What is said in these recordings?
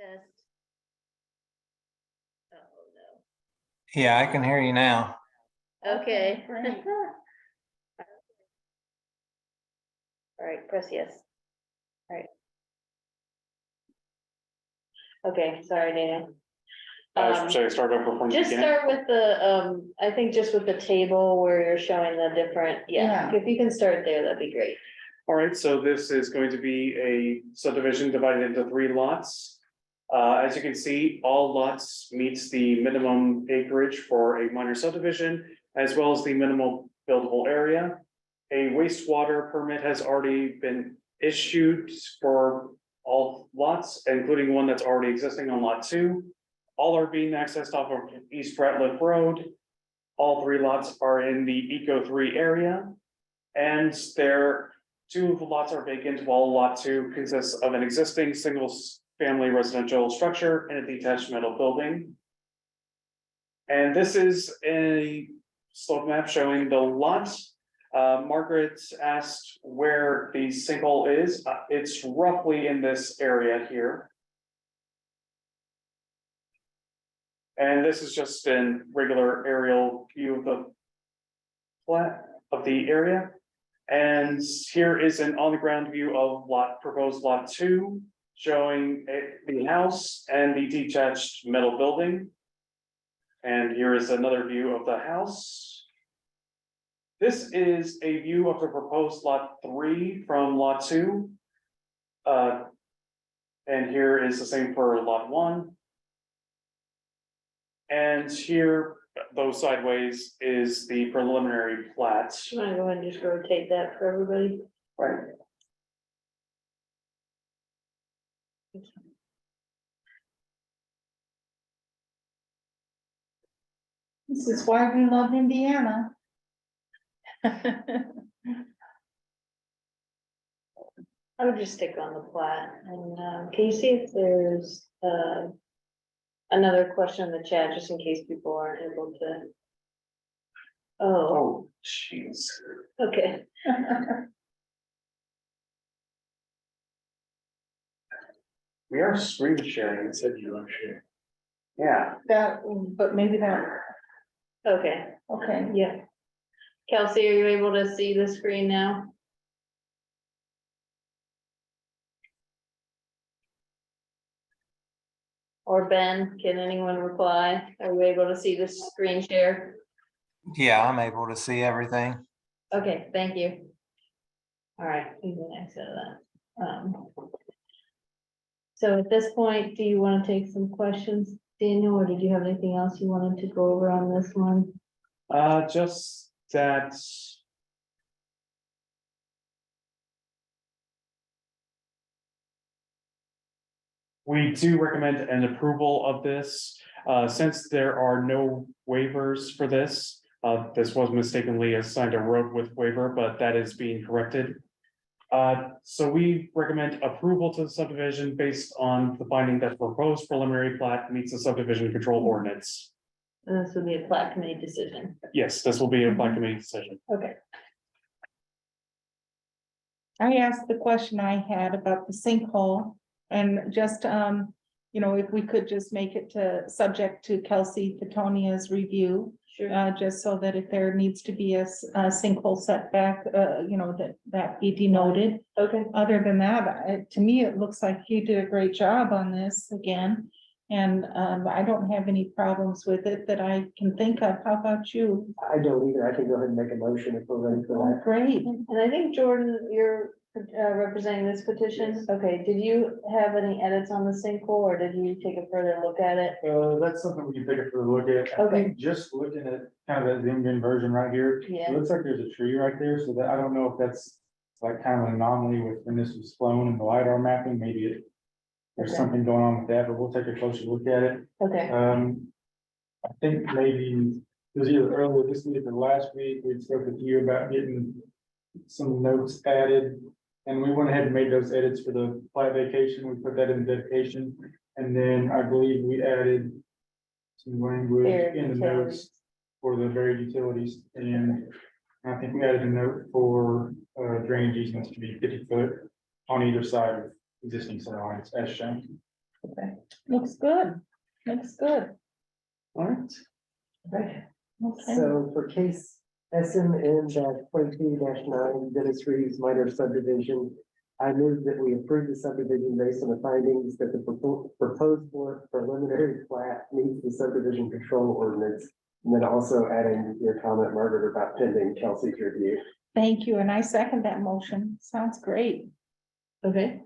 Test. Oh, Yeah, I can hear you now. no. Okay. Great. All right, press yes. All right. Okay, sorry, Dana. Should I start over from the Just beginning? start with the, I think just with the table where you're showing the different, yeah, Yeah. if you can start there, that'd be great. All right, so this is going to be a subdivision divided into 3 lots. As you can see, all lots meets the minimum acreage for a minor subdivision, as well as the minimal buildable area. A wastewater permit has already been issued for all lots, including one that's already existing on lot 2. All are being accessed off of East Ratliff Road. All 3 lots are in the Eco 3 area. And 2 of the lots are vacant, while lot 2 consists of an existing single-family residential structure and a detached metal building. And this is a slope map showing the lot. Margaret asked where the sinkhole is. It's roughly in this area here. And this is just a regular aerial view of the plat of the area. And here is an on-the-ground view of proposed lot 2, showing the house and the detached metal building. And here is another view of the house. This is a view of the proposed lot 3 from lot 2. And here is the same for lot 1. And here, though sideways, is the preliminary plat. I'm gonna go ahead and just rotate that for everybody. Right. This is why we love Indiana. I would just stick on the plat and, can you see if there's, another question in the chat, just in case people aren't able to? Oh, Oh, jeez. okay. We are screen sharing. It said you are sharing. Yeah. That, but maybe that, Okay, okay. yeah. Kelsey, are you able to see the screen now? Or Ben, can anyone reply? Are you able to see the screen share? Yeah, I'm able to see everything. Okay, thank you. All right, we can exit that. So at this point, do you want to take some questions, Daniel, or did you have anything else you wanted to go over on this one? Just that. We do recommend an approval of this, since there are no waivers for this. This was mistakenly assigned a road with waiver, but that is being corrected. So we recommend approval to the subdivision based on the finding that proposed preliminary plat meets the subdivision control ordinance. And this would be a plat committee decision. Yes, this will be a plat committee decision. Okay. I asked the question I had about the sinkhole and just, you know, if we could just make it subject to Kelsey Petonia's review. Sure. Just so that if there needs to be a sinkhole setback, you know, that be denoted. Okay. Other than that, to me, it looks like you did a great job on this again. And I don't have any problems with it that I can think of. How about you? I don't either. I can go ahead and make a motion if we're ready for Oh, that. great. And I think Jordan, you're representing this petition. Okay, did you have any edits on the sinkhole or did you take a further look at it? That's something we can take a further look at. I Okay. think just looking at kind of that zoomed in version right here, Yeah. it looks like there's a tree right there, so that I don't know if that's like kind of an anomaly with when this was flown in the LiDAR mapping, maybe there's Okay. something going on with that, but we'll take a closer look at it. Okay, I think maybe it was either earlier this week or last week, we spoke with you about getting some notes added. And we went ahead and made those edits for the plat vacation. We put that in the dedication. And then I believe we added some language Buried in the utilities. notes for the buried utilities. And I think we added a note for drainage easements to be 50 foot on either side of existing center lines as shown. Looks good, looks good. All right, Okay. Okay. So for case SMN 22 9, Dennis Reeves minor subdivision. I move that we approve the subdivision based on the findings that the proposed preliminary plat meets the subdivision control ordinance. And then also adding your comment, Margaret, about pending Kelsey's review. Thank you, and I second that motion. Sounds great. Okay,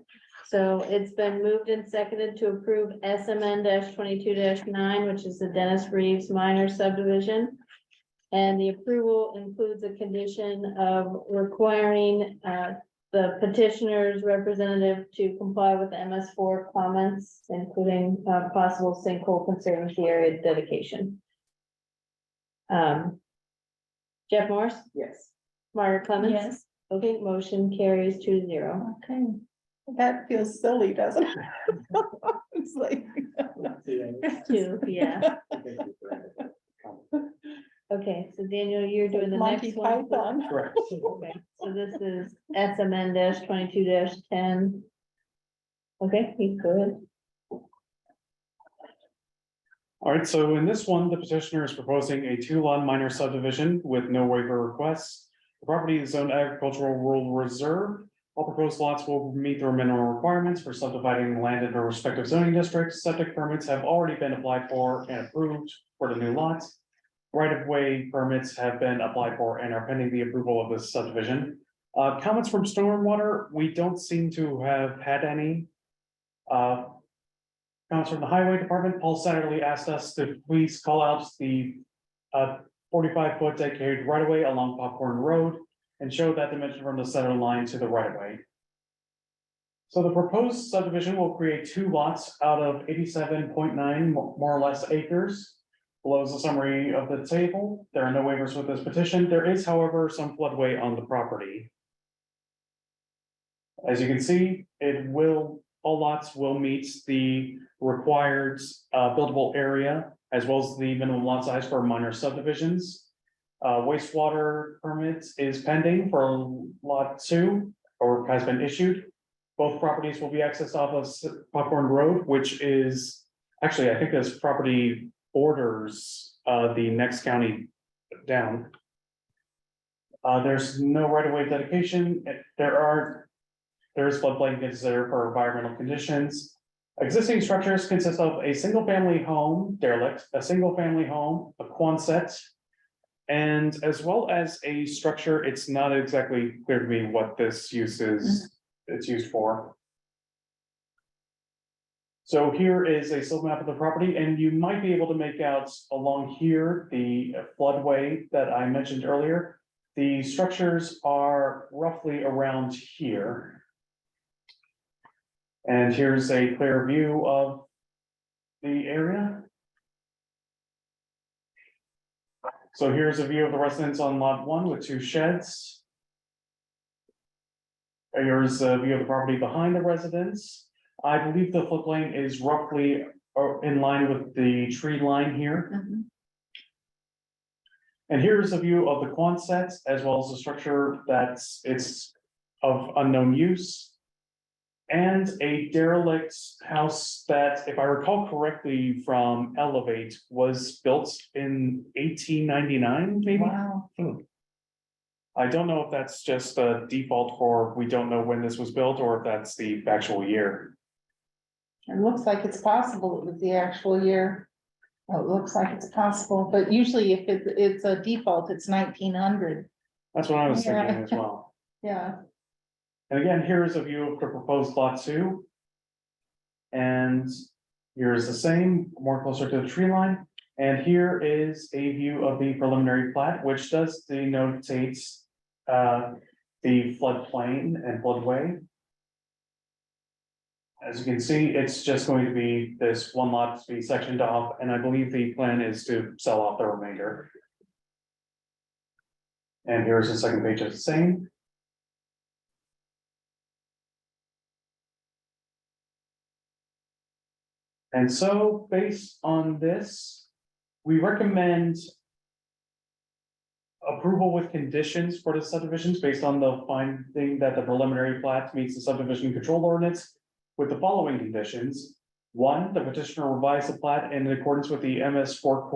so it's been moved and seconded to approve SMN 22 9, which is the Dennis Reeves minor subdivision. And the approval includes a condition of requiring the petitioner's representative to comply with MS4 comments, including possible sinkhole concerns the area dedication. Jeff Morris, Yes. Margaret Clemens. Yes, Okay, motion carries 2-0. okay. That feels silly, doesn't it? It's like. Two, yeah. Okay, so Daniel, you're doing the Monty next one. Python. correct. Okay, so this is SMN 22 10. Okay, you good. All right, so in this one, the petitioner is proposing a 2-lot minor subdivision with no waiver requests. The property is zoned agricultural rural reserve. All proposed lots will meet their minimum requirements for subdividing land in their respective zoning districts. Septic permits have already been applied for and approved for the new lots. Right-of-way permits have been applied for and are pending the approval of this subdivision. Comments from stormwater, we don't seem to have had any. Comments from the highway department, Paul Satterley asked us to please call out the 45-foot dedicated right-of-way along Popcorn Road and show that dimension from the center line to the right-of-way. So the proposed subdivision will create 2 lots out of 87.9 more or less acres. Below is a summary of the table. There are no waivers with this petition. There is, however, some floodway on the property. As you can see, all lots will meet the required buildable area as well as the minimum lot size for minor subdivisions. Wastewater permit is pending for lot 2 or has been issued. Both properties will be accessed off of Popcorn Road, which is actually, I think this property borders the next county down. There's no right-of-way dedication. There is floodplain considered for environmental conditions. Existing structures consist of a single-family home derelict, a single-family home, a Quonset, and as well as a structure. It's not exactly clear to me what this use is. It's used for. So here is a slope map of the property, and you might be able to make out along here the floodway that I mentioned earlier. The structures are roughly around here. And here's a clear view of the area. So here's a view of the residence on lot 1 with 2 sheds. Here's a view of the property behind the residence. I believe the floodplain is roughly in line with the tree line here. And here's a view of the Quonset as well as the structure it's of unknown use. And a derelict house that, if I recall correctly from Elevate, was built in 1899, maybe? Wow. I don't know if that's just a default for, we don't know when this was built, or if that's the actual year. It looks like it's possible it was the actual year. Well, it looks like it's possible, but usually if it's a default, it's 1900. That's what I was Yeah. thinking as well. Yeah. And again, here is a view of the proposed lot 2. And here is the same, more closer to the tree line. And here is a view of the preliminary plat, which does denotate the floodplain and floodway. As you can see, it's just going to be this one lot to be sectioned off, and I believe the plan is to sell off the remainder. And here's the second page of the same. And so based on this, we recommend approval with conditions for the subdivisions based on the finding that the preliminary plat meets the subdivision control ordinance with the following conditions. One, the petitioner revised the plat in accordance with the MS4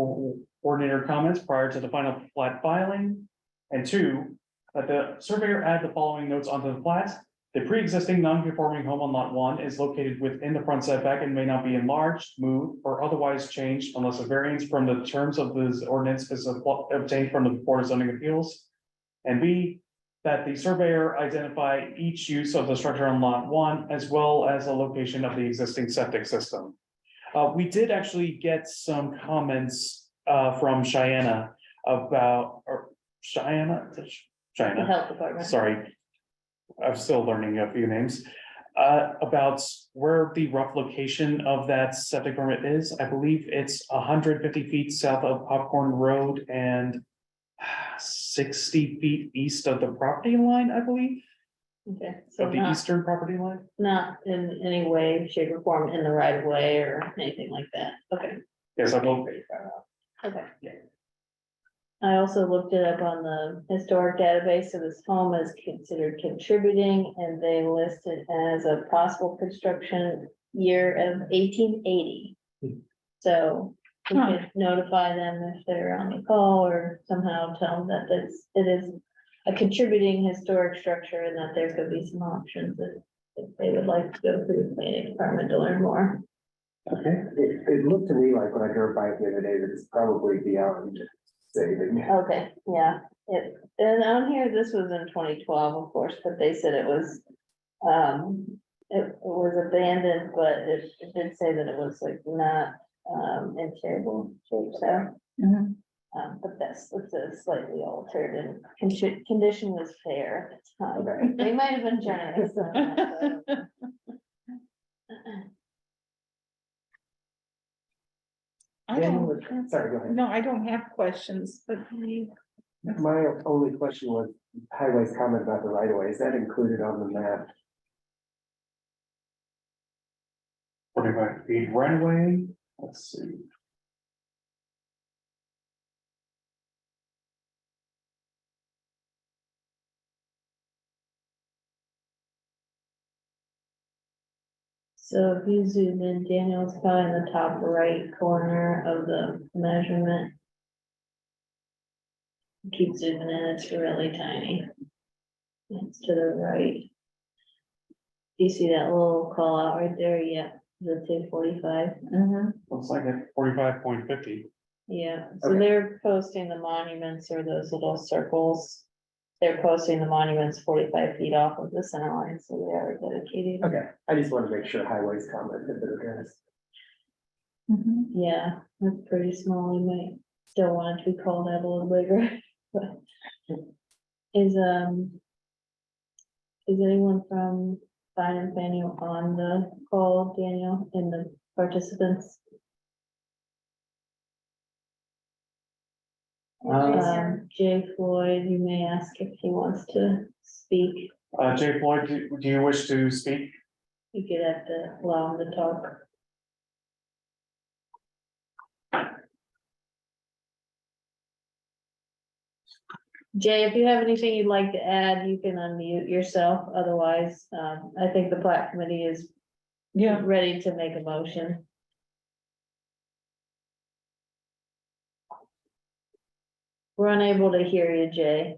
coordinator comments prior to the final plat filing. And two, that the surveyor add the following notes onto the plat. The pre-existing non-conforming home on lot 1 is located within the front setback and may not be enlarged, moved, or otherwise changed unless a variance from the terms of this ordinance is obtained from the Board of Zoning Appeals. And B, that the surveyor identify each use of the structure on lot 1 as well as the location of the existing septic system. We did actually get some comments from Cheyenne about, or Cheyenne, The health department. sorry. I'm still learning a few names. About where the rough location of that septic permit is. I believe it's 150 feet south of Popcorn Road and 60 feet east of the property line, I believe, Okay, so of the not, eastern property line. not in any way, shape or form in the right of way or anything like that. Okay, Yes, I will. okay. Yeah. I also looked it up on the historic database, so this home is considered contributing and they list it as a possible construction year of 1880. So we Huh. could notify them if they're on the call or somehow tell them that it is a contributing historic structure and that there could be some options if they would like to go through the planning department to learn more. Okay, it looked to me like when I drove by it the other day that it's probably beyond saving. Okay, yeah, and on here, this was in 2012, of course, but they said it was, it was abandoned, but it did say that it was like not, in terrible shape, so. Mhm. But this is slightly altered and condition was fair at the time. Okay. They might have been generous. on that, but- I Daniel, don't, sorry, go ahead. no, I don't have questions, but My only question was highway's comment about the right of way. Is that included on the map? 45 feet right away. Let's see. So if you zoom in, Daniel's probably in the top right corner of the measurement. Keep zooming in, it's really tiny. It's to the right. Do you see that little call out right there? Yeah, the 245. Looks like it 45.50. Yeah, so Okay. they're posting the monuments or those little circles. They're posting the monuments 45 feet off of the center line, so they are dedicated. Okay, I just want to make sure highway's comment that it addressed. Mhm. Yeah, that's pretty small, you might still want it to be called out a little bigger, but. Is anyone from Finance Manual on the call, Daniel, in the participants? Jay Floyd, you may ask if he wants to speak. Jay Floyd, do you wish to speak? You could have to allow him to talk. Jay, if you have anything you'd like to add, you can unmute yourself. Otherwise, I think the Plat Committee is Yeah, ready to make a motion. We're unable to hear you, Jay.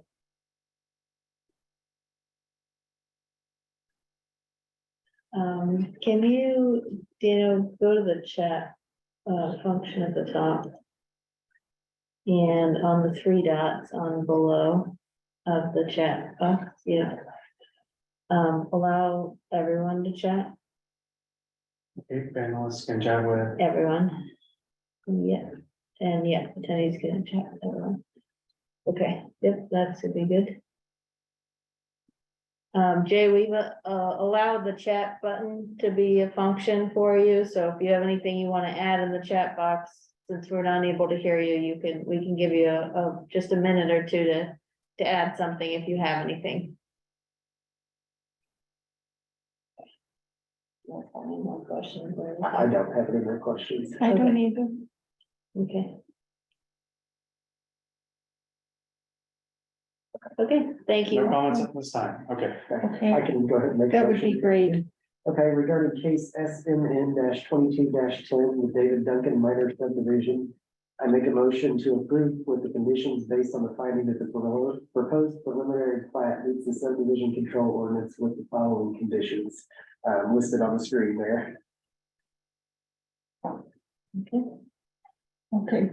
Can you, go to the chat, function at the top? And on the three dots on below of the chat box, yeah. Allow everyone to chat, Okay, panelists can chat with. everyone. Yeah, and yeah, Teddy's gonna chat with everyone. Okay, yep, that should be good. Jay, we've allowed the chat button to be a function for you, so if you have anything you want to add in the chat box, since we're not able to hear you, we can give you just a minute or two to add something if you have anything. Any more questions? or I anything? don't have any more questions. I don't either. Okay. Okay, thank No you. comments at this time. Okay. Okay, I can go ahead and make. a that would be motion. great. Okay, regarding case SMN 22 10, the David Duncan minor subdivision. I make a motion to approve with the conditions based on the finding that the proposed preliminary plat meets the subdivision control ordinance with the following conditions. Listed on the screen there. Okay.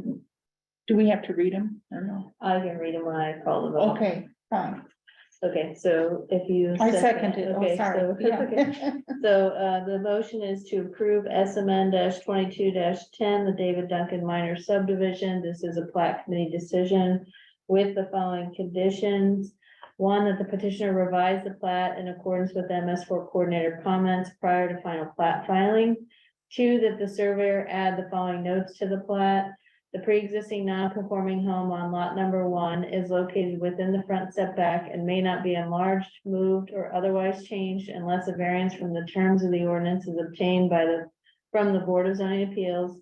Do we have to read them or no? I can read them when I call them. up. Okay, fine. Okay, so if you. I second it. Oh, Okay, sorry. so, okay. So, the motion is to approve SMN 22 10, the David Duncan minor subdivision. This is a plat committee decision with the following conditions. One, that the petitioner revise the plat in accordance with MS4 coordinator comments prior to final plat filing. Two, that the surveyor add the following notes to the plat. The pre-existing non-conforming home on lot number 1 is located within the front setback and may not be enlarged, moved, or otherwise changed unless a variance from the terms of the ordinance is obtained from the Board of Zoning Appeals.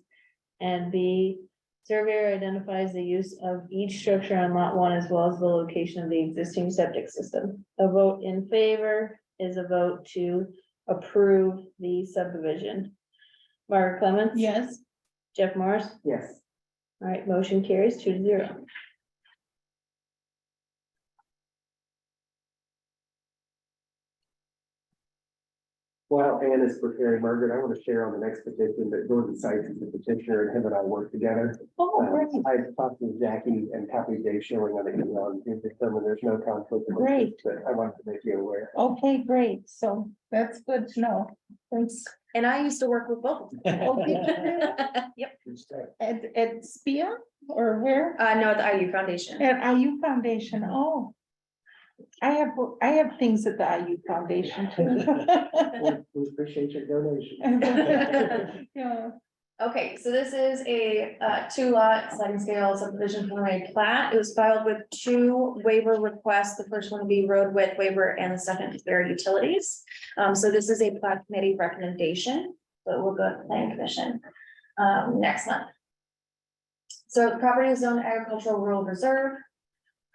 And B, surveyor identifies the use of each structure on lot 1 as well as the location of the existing septic system. A vote in favor is a vote to approve the subdivision. Margaret Clements? Yes, Jeff Morris? Yes. All right, motion carries 2-0. While Ann is preparing, Margaret, I want to share on the next petition that Gordon cites as the petitioner and him and I work together. oh, great, I talked to Jackie and copied Dave Schilling on the email and determined there's no conflict. of Great. interest, But I wanted to make you aware. okay, great, so that's good to know, thanks. And I used to work with both. Yep, At SPIA or where? no, at the IU Foundation. At IU Foundation, oh. I have things at the IU Foundation too. We appreciate your donation. Yeah, Okay, so this is a 2-lot sliding scale subdivision preliminary plat. It was filed with 2 waiver requests. The first one would be road width waiver and the second is their utilities. So this is a plat committee recommendation, but we'll go to the planning commission next month. So the property is zoned agricultural rural reserve.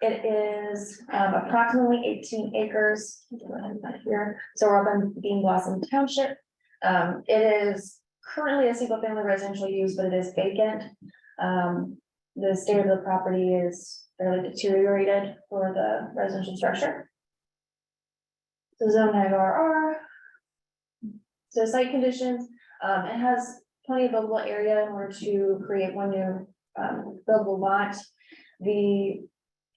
It is approximately 18 acres. Go ahead and put it here. So we're up in Bean Blossom Township. It is currently a single family residential use, but it is vacant. The state of the property is fairly deteriorated for the residential structure. So zone IRR. So site conditions, it has plenty of buildable area in order to create one new buildable lot. The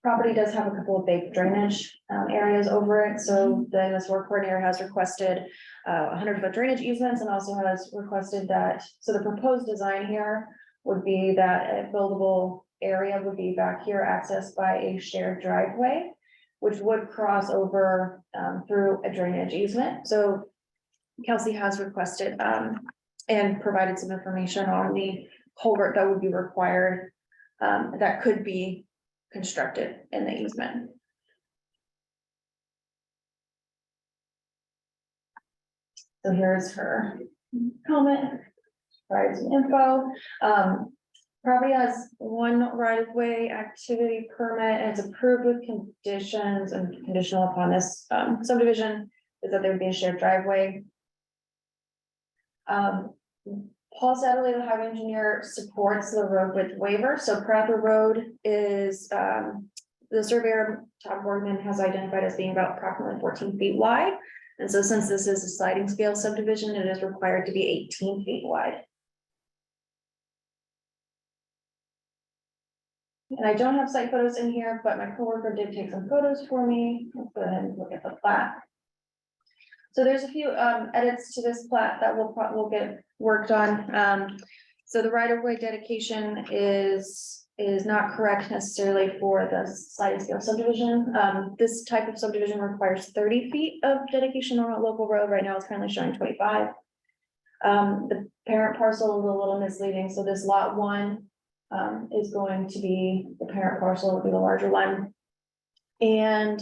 property does have a couple of big drainage areas over it, so the MS4 coordinator has requested 100-foot drainage easements and also has requested that, so the proposed design here would be that a buildable area would be back here accessed by a shared driveway, which would cross over through a drainage easement. So Kelsey has requested and provided some information on the culvert that would be required that could be constructed in the easement. So here's her comment, provide some info. Property has 1 right-of-way activity permit and it's approved with conditions and conditional upon this subdivision is that there would be a shared driveway. Paul Satterley, the highway engineer, supports the road width waiver. So Prather Road is, the surveyor, Todd Boardman, has identified as being about approximately 14 feet wide. And so since this is a sliding scale subdivision, it is required to be 18 feet wide. And I don't have site photos in here, but my coworker did take some photos for me. Let's go ahead and look at the plat. So there's a few edits to this plat that will get worked on. So the right-of-way dedication is not correct necessarily for the sliding scale subdivision. This type of subdivision requires 30 feet of dedication on a local road. Right now it's currently showing 25. The parent parcel is a little misleading. So this lot 1 is going to be, the parent parcel will be the larger one. And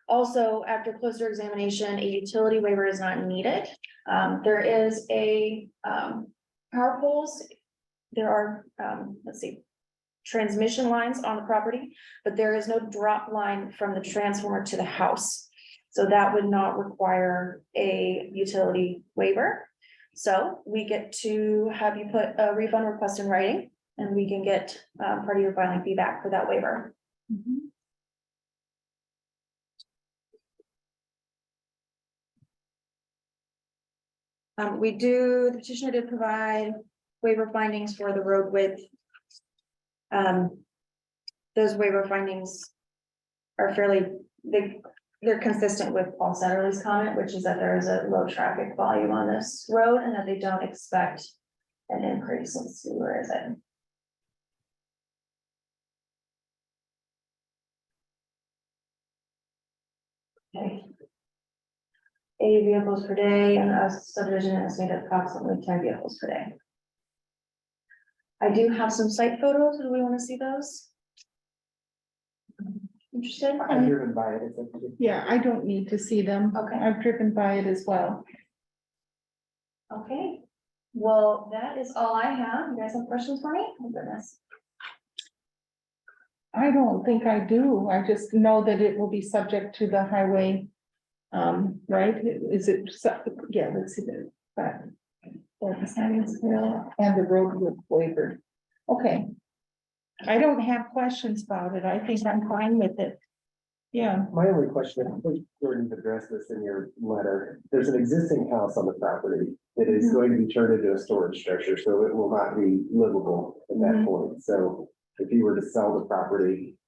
also, after closer examination, a utility waiver is not needed. There is a power poles. There are, let's see, transmission lines on the property, but there is no drop line from the transformer to the house. So that would not require a utility waiver. So we get to have you put a refund request in writing, and we can get part of your filing fee back for that waiver. The petitioner did provide waiver findings for the road width. Those waiver findings are they're consistent with Paul Setterly's comment, which is that there is a low traffic volume on this road and that they don't expect an increase in sewer, is it? Okay. 80 vehicles per day and a subdivision estimated approximately 10 vehicles per day. I do have some site photos. Do we want to see those? Interested? I'm driven by it. It's a- Yeah, I don't need to see them. Okay. I've driven by it as well. Okay, well, that is all I have. You guys have questions for me? Oh goodness. I don't think I do. I just know that it will be subject to the highway. Right? Is it, yeah, let's see that. But. And the road with waiver. Okay. I don't have questions about it. I think I'm fine with it. Yeah, My only question, I think Jordan's addressed this in your letter. There's an existing house on the property that is going to be turned into a storage structure, so it will not be livable at that point. So if you were to sell the property,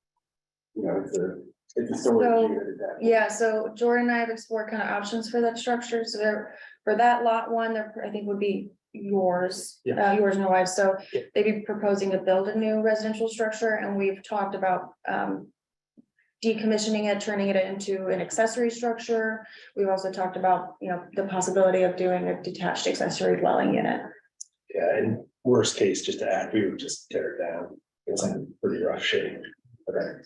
it's a storage So, unit at that point. Yeah, so Jordan and I have explored kind of options for that structure. So there, for that lot one, there, I think would be yours, yours and your wife. So they'd be proposing to build a new residential structure, and we've talked about decommissioning it, turning it into an accessory structure. We've also talked about, the possibility of doing a detached accessory dwelling unit. Yeah, and worst case, just to add, we would just tear it down. It's in pretty rough shape. Okay.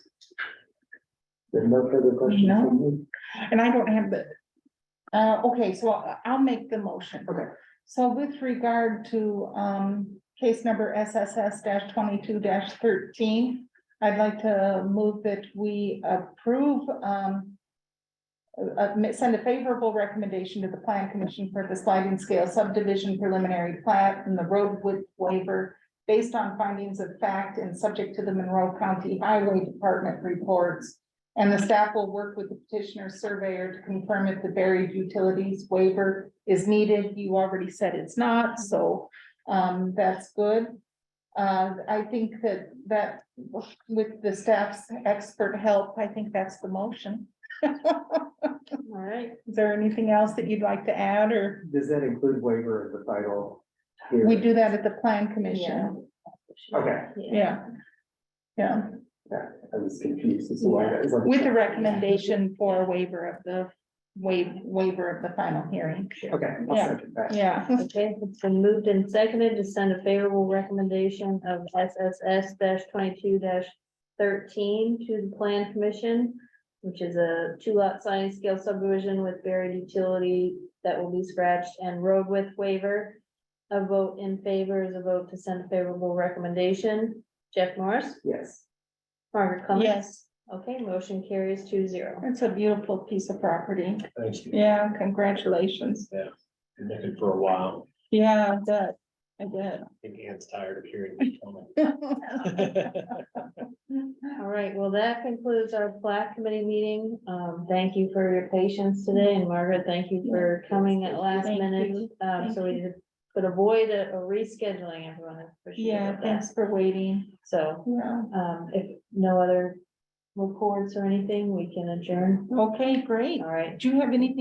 There's no further questions No. from you? and I don't have the. Okay, so I'll make the motion. Okay. So with regard to case number SSS 22 13. I'd like to move that we approve send a favorable recommendation to the Plan Commission for the sliding scale subdivision preliminary plat and the road width waiver based on findings of fact and subject to the Monroe County Highway Department reports. And the staff will work with the petitioner's surveyor to confirm if the buried utilities waiver is needed. You already said it's not, so that's good. I think that with the staff's expert help, I think that's the motion. All right, Is there anything else that you'd like to add, or Does that include waiver of the final? we do that at the Plan Commission? Okay, Yeah. Yeah, I was confused as to why that was. on the- with a recommendation for a waiver of the waiver of the final hearing. Okay, I'll Yeah. second that. Yeah, okay, it's been moved and seconded to send a favorable recommendation of SSS 22 13 to the Plan Commission, which is a 2-lot sliding scale subdivision with buried utility that will be scratched and road width waiver. A vote in favor is a vote to send a favorable recommendation. Jeff Morris, Yes. Margaret Clemens. yes, Okay, motion carries 2-0. it's a beautiful piece of property. Thank you. Yeah, congratulations. Been looking for a while. Yeah, I did. I think Ann's tired of hearing me tell me. All right, well, that concludes our Plat Committee meeting. Thank you for your patience today, and Margaret, thank you for coming at last Thank minute. you. So we could avoid a rescheduling, everyone. Appreciate Yeah, that. thanks for waiting. So, Yeah, if no other reports or anything, we can adjourn. okay, great. All right. Do you have anything